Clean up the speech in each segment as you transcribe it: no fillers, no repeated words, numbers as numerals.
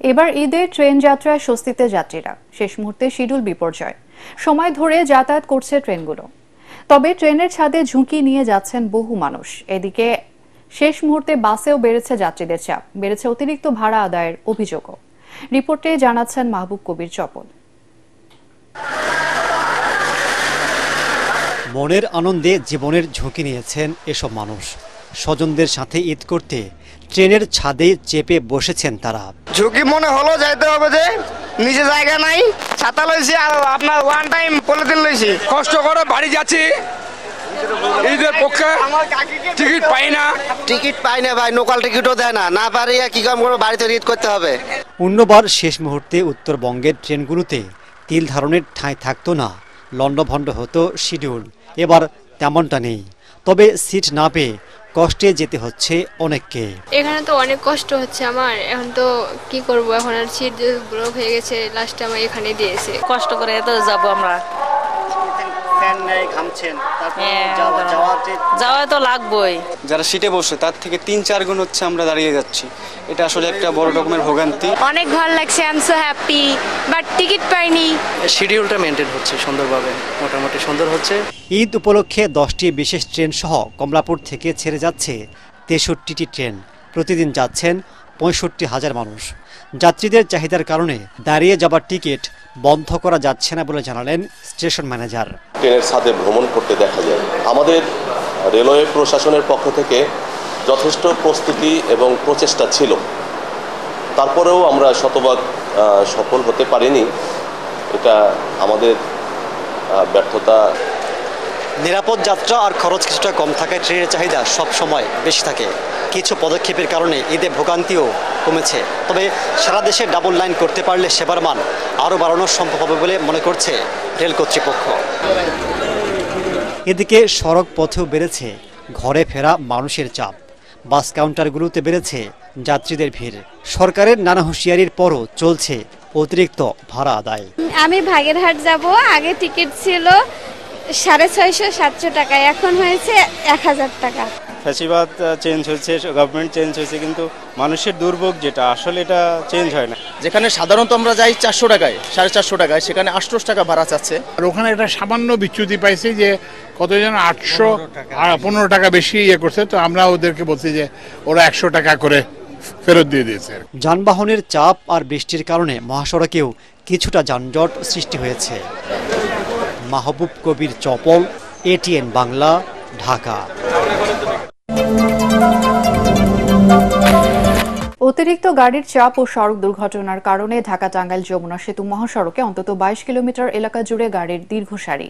এবার ঈদে ট্রেন যাত্রায় স্বস্তিতে যাত্রীরা, শেষ মুহূর্তে শিডিউল বিপর্যয়, সময় ধরে যাতায়াত করছে ট্রেনগুলো। তবে ট্রেনের ছাদে ঝুঁকি নিয়ে যাচ্ছেন বহু মানুষ। এদিকে শেষ মুহূর্তে বাসেও বেড়েছে যাত্রীদের চাপ, বেড়েছে অতিরিক্ত ভাড়া আদায়ের অভিযোগও। রিপোর্টে জানাচ্ছেন মাহবুব কবির চপল। মনের আনন্দে জীবনের ঝুঁকি নিয়েছেন এসব মানুষ। স্বজনদের সাথে ঈদ করতে ট্রেনের ছাদে চেপে বসেছেন তারা। ঝুঁকি মনে হলো যাইতে হবে, যে নিচে জায়গা নাই, ছাতা লইছি আর আপনার ওয়ান টাইম পলিথিন লইছি। কষ্ট করে বাড়ি যাচ্ছি, ঈদের পক্ষে টিকিট পাই না ভাই, লোকাল টিকিটও দেয় না, না পারিয়া কি কাম করে বাড়িতে ঈদ করতে হবে। অন্যবার শেষ মুহূর্তে উত্তরবঙ্গের ট্রেনগুলোতে তিল ধারণের ঠাঁই থাকতো না, লন্ডভন্ড হতো শিডিউল। এবার তেমনটা নেই, তবে সিট না পেয়ে কষ্টে যেতে হচ্ছে অনেককে। এখানে তো অনেক কষ্ট হচ্ছে আমার, এখন তো কি করব, এখন আর সিট ব্লক হয়ে গেছে, লাস্টে আমার এখানে দিয়েছে। কষ্ট করে এত যাব আমরা, যাওয়া তো লাগবেই। যারা সিটে বসে তার থেকে ৩-৪ গুণ হচ্ছে আমরা দাঁড়িয়ে যাচ্ছি। এটা আসলে একটা বড় রকমের ভোগান্তি। অনেক ভালো লাগছে, I am so happy, but ticket পাইনি। শিডিউলটা মেনটেন হচ্ছে সুন্দরভাবে, মোটামুটি সুন্দর হচ্ছে। ঈদ উপলক্ষে 10টি বিশেষ ট্রেন সহ কমলাপুর থেকে ছেড়ে যাচ্ছে 63টি ট্রেন। প্রতিদিন যাচ্ছেন 65,000 মানুষ। যাত্রীদের চাহিদার কারণে দাঁড়িয়ে যাবার টিকিট বন্ধ করা যাচ্ছে না বলে জানালেন স্টেশন ম্যানেজার। ট্রেনের ছাদে ভ্রমণ করতে দেখা যায়। আমাদের রেলওয়ে প্রশাসনের পক্ষ থেকে যথেষ্ট প্রস্তুতি এবং প্রচেষ্টা ছিল, তারপরেও আমরা শতভাগ সফল হতে পারিনি। এটা আমাদের ব্যর্থতা। নিরাপদ যাত্রা আর খরচ কিছুটা কম থাকায় ট্রেনের চাহিদা সব সময় বেশি থাকে। কিছু পদক্ষেপের কারণে ঈদে ভোগান্তিও কমেছে। তবে সারা দেশে ডাবল লাইন করতে পারলে সেবার মান আরও বাড়ানো সম্ভব হবে বলে মনে করছে রেল কর্তৃপক্ষ। এদিকে সড়ক পথেও বেড়েছে ঘরে ফেরা মানুষের চাপ। বাস কাউন্টারগুলোতে বেড়েছে যাত্রীদের ভিড়। সরকারের নানা হুঁশিয়ারির পরও চলছে অতিরিক্ত ভাড়া আদায়। আমি ভাগেরহাট যাব, আগে টিকিট ছিল 650-700 টাকা, এখন হয়েছে 1000 টাকা। ফ্যাসিবাদ চেঞ্জ হয়েছে, গভর্নমেন্ট চেঞ্জ হয়েছে, কিন্তু মানুষের দুর্ভোগ যেটা আসলে এটা চেঞ্জ হয় না। যেখানে সাধারণত আমরা যাই 400 টাকায়, 450 টাকায়, সেখানে 800 টাকা ভাড়া চাচ্ছে। আর ওখানে একটা সামান্য বিচ্যুতি পাইছি যে কতজন 815 টাকা বেশি করছে, তো আমরা ওদেরকে বলছি যে ওরা 100 টাকা করে ফেরত দিয়ে দিয়েছে। যানবাহনের চাপ আর বৃষ্টির কারণে মহাসড়কেও কিছুটা যানজট সৃষ্টি হয়েছে। মাহবুব কবির চপল, ATN বাংলা, ঢাকা। অতিরিক্ত গাড়ির চাপ ও সড়ক দুর্ঘটনার কারণে ঢাকা-টাঙ্গাইল যমুনা সেতু মহাসড়কে অন্তত 22 কিলোমিটার এলাকা জুড়ে গাড়ির দীর্ঘ সারি।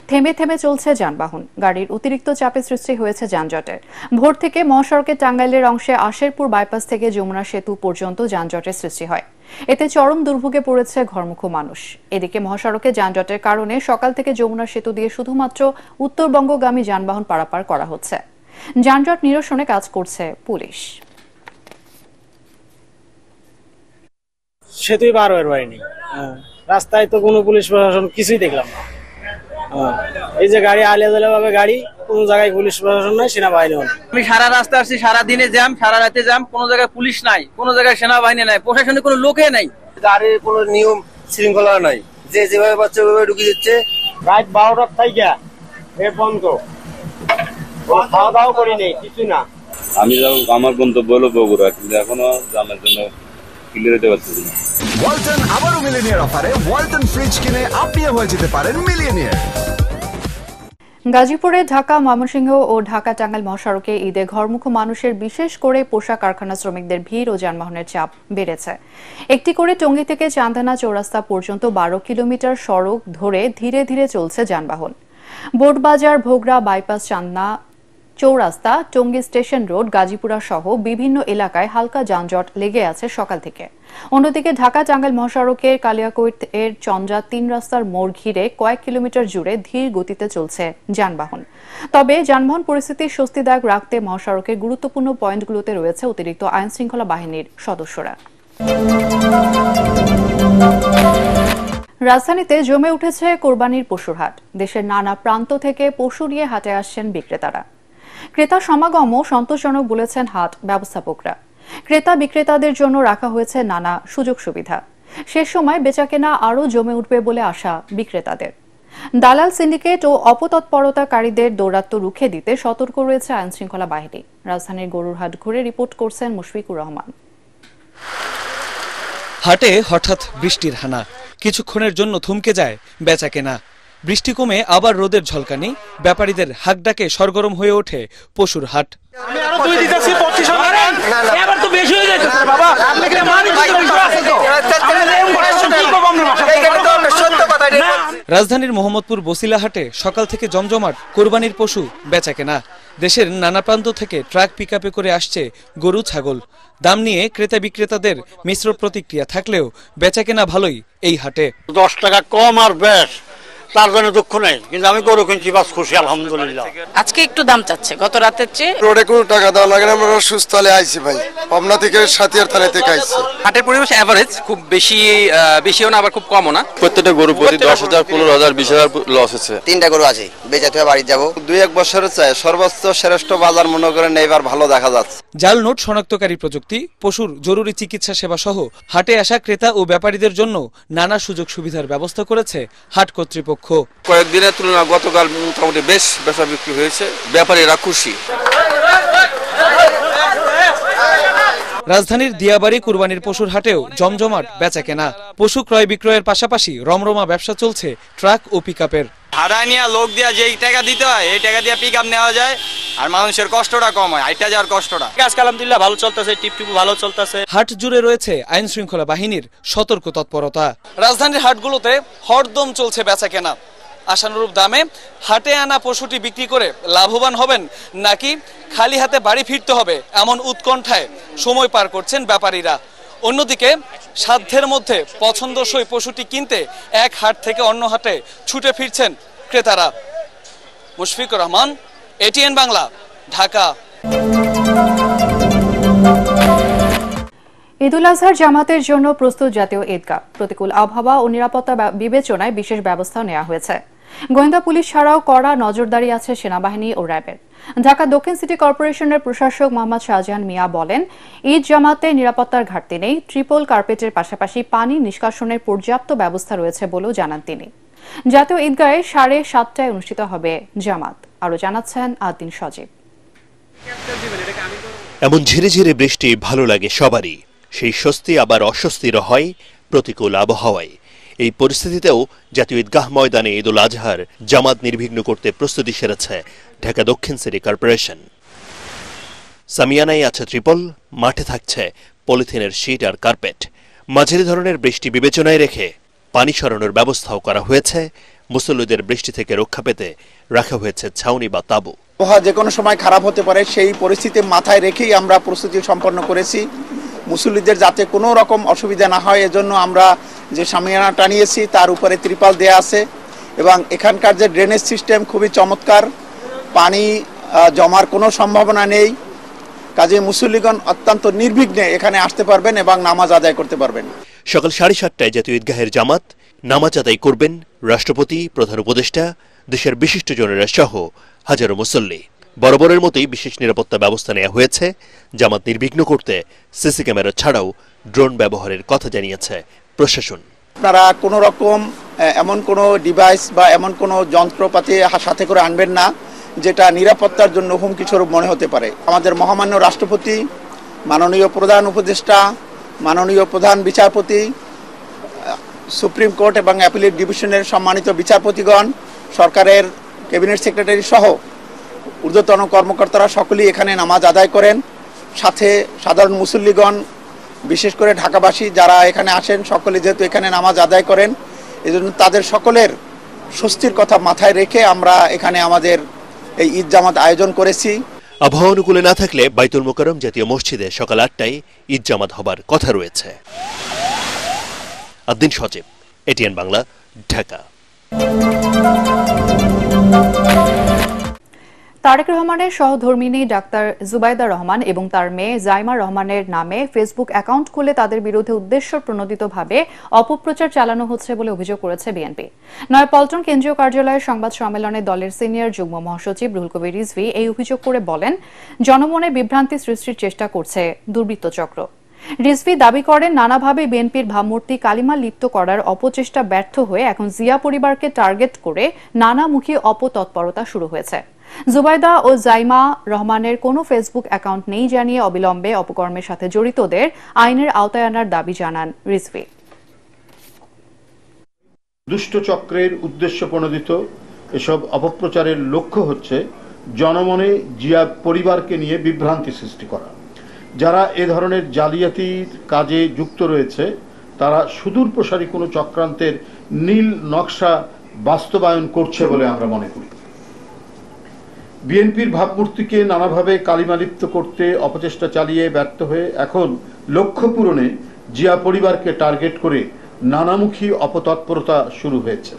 থেমে থেমে চলছে যানবাহন। গাড়ির অতিরিক্ত চাপে সৃষ্টি হয়েছে যানজটের। ভোর থেকে মহাসড়কে টাঙ্গাইলের অংশে আশেরপুর বাইপাস থেকে যমুনা সেতু পর্যন্ত যানজটের সৃষ্টি হয়। এতে চরম দুর্ভোগে পড়েছে ঘরমুখো মানুষ। এদিকে মহাসড়কে যানজটের কারণে সকাল থেকে যমুনা সেতু দিয়ে শুধুমাত্র উত্তরবঙ্গগামী যানবাহন পারাপার করা হচ্ছে। যানজট নিরসনে কাজ করছে পুলিশ। সেতুই পার হয়ে পারিনি, রাস্তায় তো কোনো পুলিশ প্রশাসন কিছুই দেখলাম না। এই যে গাড়ি আলিয়া ভাবে গাড়ি, কোন জায়গায় পুলিশ প্রশাসন নাই, সেনাবাহিনীও নেই। আমি সারা রাস্তা আসছি, সারা দিনে জ্যাম, সারা রাতে জ্যাম, কোনো জায়গায় পুলিশ নাই, কোনো জায়গায় সেনাবাহিনী নাই, প্রশাসনের কোনো লোকে নাই, গাড়ির কোনো নিয়ম শৃঙ্খলা নাই, যে যেভাবে পাচ্ছে ওইভাবে ঢুকিয়ে দিচ্ছে। রাত 12টার থেকে এ বন্ধ, খাওয়া দাওয়া করি নেই, কিছু না। আমি আমার গন্তব্য হলো বগুড়া, কিন্তু এখনো জানার জন্য ক্লিয়ার হতে পারছি না। ওয়ালটন আবারও মিলিয়নিয়ার অফারে ওয়ালটন ফ্রিজ কিনে আপনিও হয়ে যেতে পারেন মিলিয়নিয়ার। গাজীপুরে ঢাকা ময়মনসিংহ ও ঢাকা টাঙ্গাইল মহাসড়কে ঈদে ঘরমুখো মানুষের, বিশেষ করে পোশাক কারখানা শ্রমিকদের ভিড় ও যানবাহনের চাপ বেড়েছে। একটি করে টঙ্গী থেকে চান্দানা চৌরাস্তা পর্যন্ত 12 কিলোমিটার সড়ক ধরে ধীরে ধীরে চলছে যানবাহন। বোটবাজার, ভোগড়া বাইপাস, চান্দনা চৌরাস্তা, টঙ্গী স্টেশন রোড, গাজীপুরা সহ বিভিন্ন এলাকায় হালকা যানজট লেগে আছে সকাল থেকে। অন্যদিকে ঢাকা টাঙ্গাইল মহাসড়কের কালিয়াকৈট এর চন্দ্রা 3 রাস্তার মোড় ঘিরে কয়েক কিলোমিটার জুড়ে ধীর গতিতে চলছে যানবাহন। তবে যানবাহন পরিস্থিতি স্বস্তিদায়ক রাখতে মহাসড়কের গুরুত্বপূর্ণ পয়েন্টগুলোতে রয়েছে অতিরিক্ত আইন শৃঙ্খলা বাহিনীর সদস্যরা। রাজধানীতে জমে উঠেছে কোরবানির পশুর হাট। দেশের নানা প্রান্ত থেকে পশু নিয়ে হাটে আসছেন বিক্রেতারা। ক্রেতা সমাগমও সন্তোষজনক বলেছেন হাট ব্যবস্থাপকরা। ক্রেতা বিক্রেতাদের জন্য রাখা হয়েছে নানা সুযোগ সুবিধা। শেষ সময় বেচাকেনা আরও জমে উঠবে বলে আশা বিক্রেতাদের। দালাল সিন্ডিকেট ও অপতৎপরতাকারীদের দৌরাত্ম্য রুখে দিতে সতর্ক রয়েছে আইনশৃঙ্খলা বাহিনী। রাজধানীর গরুরহাট ঘুরে রিপোর্ট করছেন মুশফিকুর রহমান। হাটে হঠাৎ বৃষ্টির হানা, কিছুক্ষণের জন্য থমকে যায় বেচাকেনা। বৃষ্টি কমে আবার রোদের ঝলকানি, ব্যাপারীদের হাকডাকে সরগরম হয়ে ওঠে পশুর হাট। রাজধানীর মোহাম্মদপুর বসিলা হাটে সকাল থেকে জমজমাট কোরবানির পশু বেচাকেনা। দেশের নানা প্রান্ত থেকে ট্রাক পিকআপে করে আসছে গরু ছাগল। দাম নিয়ে ক্রেতা বিক্রেতাদের মিশ্র প্রতিক্রিয়া থাকলেও বেচাকেনা ভালোই এই হাটে। 10 টাকা কম আর বেশ, তার জন্য দুঃখ নেই, কিন্তু আমি গরু কিনছি বাস খুশি আলহামদুলিল্লাহ। আজকে একটু দাম চাচ্ছে গত রাতের চেয়ে। রোডে কোনো টাকা দেওয়া লাগে না, আমরা সুস্থলে আইছি ভাই, পাবনা থেকে সাতিয়ার থানা থেকে আইছি। হাটের পরিবেশ এভারেজ, খুব বেশিও না আবার খুব কমও না। প্রত্যেকটা গরু প্রতি 10,000, 15,000, 20,000 লস হচ্ছে। 3টা গরু আছে, বেচাতে বাড়ি যাব। 2-1 বছরের চাই সর্বোচ্চ শ্রেষ্ঠ বাজার মনে করেন এবার ভালো দেখা যাচ্ছে। জাল নোট শনাক্তকারী প্রযুক্তি, পশুর জরুরি চিকিৎসা সেবা সহ হাটে আসা ক্রেতা ও ব্যাপারীদের জন্য নানা সুযোগ সুবিধার ব্যবস্থা করেছে হাট কর্তৃপক্ষ। কয়েকদিনের তুলনায় গতকাল মোটামুটি বেশ বেচা বিক্রি হয়েছে, ব্যাপারীরা খুশি। রাজধানীর দিয়াবাড়ি কুরবানির পশুর হাটেও জমজমাট বেচাকেনা। পশু ক্রয় বিক্রয়ের পাশাপাশি রমরমা ব্যবসা চলছে ট্রাক ও পিকআপের। ভাড়া নিয়ে লোক দিয়া যেই টাকা দিতে হয় এই টাকা দিয়ে পিকআপ নেওয়া যায়, আর মানুষের কষ্টটা কম হয়, হাইটা যাওয়ার কষ্টটা। আজকে আলহামদুলিল্লাহ ভালো চলতেছে, টিপটিপু ভালো চলতেছে। হাট জুড়ে রয়েছে আইন শৃঙ্খলা বাহিনীর সতর্ক তৎপরতা। রাজধানীর হাটগুলোতে হরদম চলছে বেচাকেনা। আশানুরূপ দামে হাটে আনা পশুটি বিক্রি করে লাভবান হবেন নাকি খালি হাতে বাড়ি ফিরতে হবে, এমন উৎকণ্ঠায় সময় পার করছেন ব্যাপারীরা। অন্যদিকে সাধ্যের মধ্যে পছন্দসই পশুটি কিনতে এক হাট থেকে অন্য হাটে ছুটে ফিরছেন ক্রেতারা। মুশফিকুর রহমান, এটিএন বাংলা, ঢাকা। ঈদুল আজহার জামাতের জন্য প্রস্তুত জাতীয় ঈদগাহ। প্রতিকূল আবহাওয়া ও নিরাপত্তা বিবেচনায় বিশেষ ব্যবস্থা নেওয়া হয়েছে। গোয়েন্দা পুলিশ ছাড়াও কড়া নজরদারি আছে সেনাবাহিনী ও র্যাবের। ঢাকা দক্ষিণ সিটি কর্পোরেশনের প্রশাসক মোহাম্মদ শাহজাহান মিয়া বলেন, ঈদ জামাতে নিরাপত্তার ঘাটতি নেই। ট্রিপল কার্পেটের পাশাপাশি পানি নিষ্কাশনের পর্যাপ্ত ব্যবস্থা রয়েছে বলেও জানান তিনি। জাতীয় ঈদগাহে 7:30টায় অনুষ্ঠিত হবে জামাত। আরও জানাচ্ছেন আদিন সজীব। এমন ঝিরিঝিরি বৃষ্টি ভালো লাগে সবারই, সেই স্বস্তি আবার অস্বস্তির হয় প্রতিকূল আবহাওয়ায়। এই পরিস্থিতিতেও জাতীয় ঈদগাহ ময়দানে ঈদুল আজহার জামাত নির্বিঘ্ন করতে প্রস্তুতি সেরেছে ঢাকা দক্ষিণ সিটি কর্পোরেশন। সামিয়ানায় আছে ট্রিপল, মাঠে থাকছে পলিথিনের শীট আর কার্পেট। মাঝারি ধরনের বৃষ্টি বিবেচনায় রেখে পানি সরানোর ব্যবস্থাও করা হয়েছে। মুসল্লিদের বৃষ্টি থেকে রক্ষা পেতে রাখা হয়েছে ছাউনি বা তাঁবু। আবহাওয়া যে কোনো সময় খারাপ হতে পারে, সেই পরিস্থিতি মাথায় রেখেই আমরা প্রস্তুতি সম্পন্ন করেছি। মুসল্লিদের যাতে কোনো রকম অসুবিধা না হয় এজন্য আমরা যে সামিয়ানা টানিয়েছি তার উপরে ত্রিপাল দেয়া আছে এবং এখানকার যে ড্রেনেজ সিস্টেম খুবই চমৎকার, পানি জমার কোনো সম্ভাবনা নেই। কাজে মুসল্লিগণ অত্যন্ত নির্বিঘ্নে এখানে আসতে পারবেন এবং নামাজ আদায় করতে পারবেন। সকাল 7:30টায় জাতীয় ঈদগাহের জামাত নামাজ আদায় করবেন রাষ্ট্রপতি, প্রধান উপদেষ্টা, দেশের বিশিষ্টজনেরা সহ হাজারো মুসল্লি। বরাবরের মতোই বিশেষ নিরাপত্তা ব্যবস্থা নেওয়া হয়েছে। জামাত নির্বিঘ্ন করতে সিসি ক্যামেরা ছাড়াও ড্রোন ব্যবহারের কথা জানিয়েছে প্রশাসন। আপনারা কোনো রকম এমন কোনো ডিভাইস বা এমন কোনো যন্ত্রপাতি সাথে করে আনবেন না যেটা নিরাপত্তার জন্য হুমকি স্বরূপ মনে হতে পারে। আমাদের মহামান্য রাষ্ট্রপতি, মাননীয় প্রধান উপদেষ্টা, মাননীয় প্রধান বিচারপতি, সুপ্রিম কোর্ট এবং অ্যাপিলেট ডিভিশনের সম্মানিত বিচারপতিগণ, সরকারের ক্যাবিনেট সেক্রেটারি সহ ঊর্ধ্বতন কর্মকর্তারা সকলেই এখানে নামাজ আদায় করেন। সাথে সাধারণ মুসল্লিগণ, বিশেষ করে ঢাকাবাসী যারা এখানে আসেন, সকলে যেহেতু এখানে নামাজ আদায় করেন, এজন্য তাদের সকলের স্বস্তির কথা মাথায় রেখে আমরা এখানে আমাদের এই ঈদ জামাত আয়োজন করেছি। আবহাওয়া অনুকূলে না থাকলে বাইতুল মোকাররম জাতীয় মসজিদে সকাল 8টায় ঈদ জামাত হবার কথা রয়েছে। আদিন সজীব, এটিএন বাংলা, ঢাকা। তারেক রহমানের সহধর্মিণী ডাক্তার জুবাইদা রহমান এবং তার মেয়ে জাইমা রহমানের নামে ফেসবুক অ্যাকাউন্ট খুলে তাদের বিরুদ্ধে উদ্দেশ্য প্রণোদিতভাবে অপপ্রচার চালানো হচ্ছে বলে অভিযোগ করেছে বিএনপি। নয়াপল্টন কেন্দ্রীয় কার্যালয়ের সংবাদ সম্মেলনে দলের সিনিয়র যুগ্ম মহাসচিব রুহুল কবির রিজভী এই অভিযোগ করে বলেন, জনমনে বিভ্রান্তি সৃষ্টির চেষ্টা করছে দুর্বৃত্ত চক্র। রিজভী দাবি করেন, নানাভাবে বিএনপির ভাবমূর্তি কালিমা লিপ্ত করার অপচেষ্টা ব্যর্থ হয়ে এখন জিয়া পরিবারকে টার্গেট করে নানামুখী অপতৎপরতা শুরু হয়েছে। জুবাইদা ও জাইমা রহমানের কোনো ফেসবুক অ্যাকাউন্ট নেই জানিয়ে অবিলম্বে অপকর্মের সাথে জড়িতদের আইনের আওতায় আনার দাবি জানান রিজভী। দুষ্ট চক্রের উদ্দেশ্য প্রণোদিত এসব অপপ্রচারের লক্ষ্য হচ্ছে জনমনে জিয়া পরিবারকে নিয়ে বিভ্রান্তি সৃষ্টি করা। যারা এ ধরনের জালিয়াতির কাজে যুক্ত রয়েছে তারা সুদূর প্রসারী কোনো চক্রান্তের নীল নকশা বাস্তবায়ন করছে বলে আমরা মনে করি। বিএনপির ভাবমূর্তিকে নানাভাবে কালিমালিপ্ত করতে অপচেষ্টা চালিয়ে ব্যর্থ হয়ে এখন লক্ষ্য পূরণে জিয়া পরিবারকে টার্গেট করে নানামুখী অপতৎপরতা শুরু হয়েছে।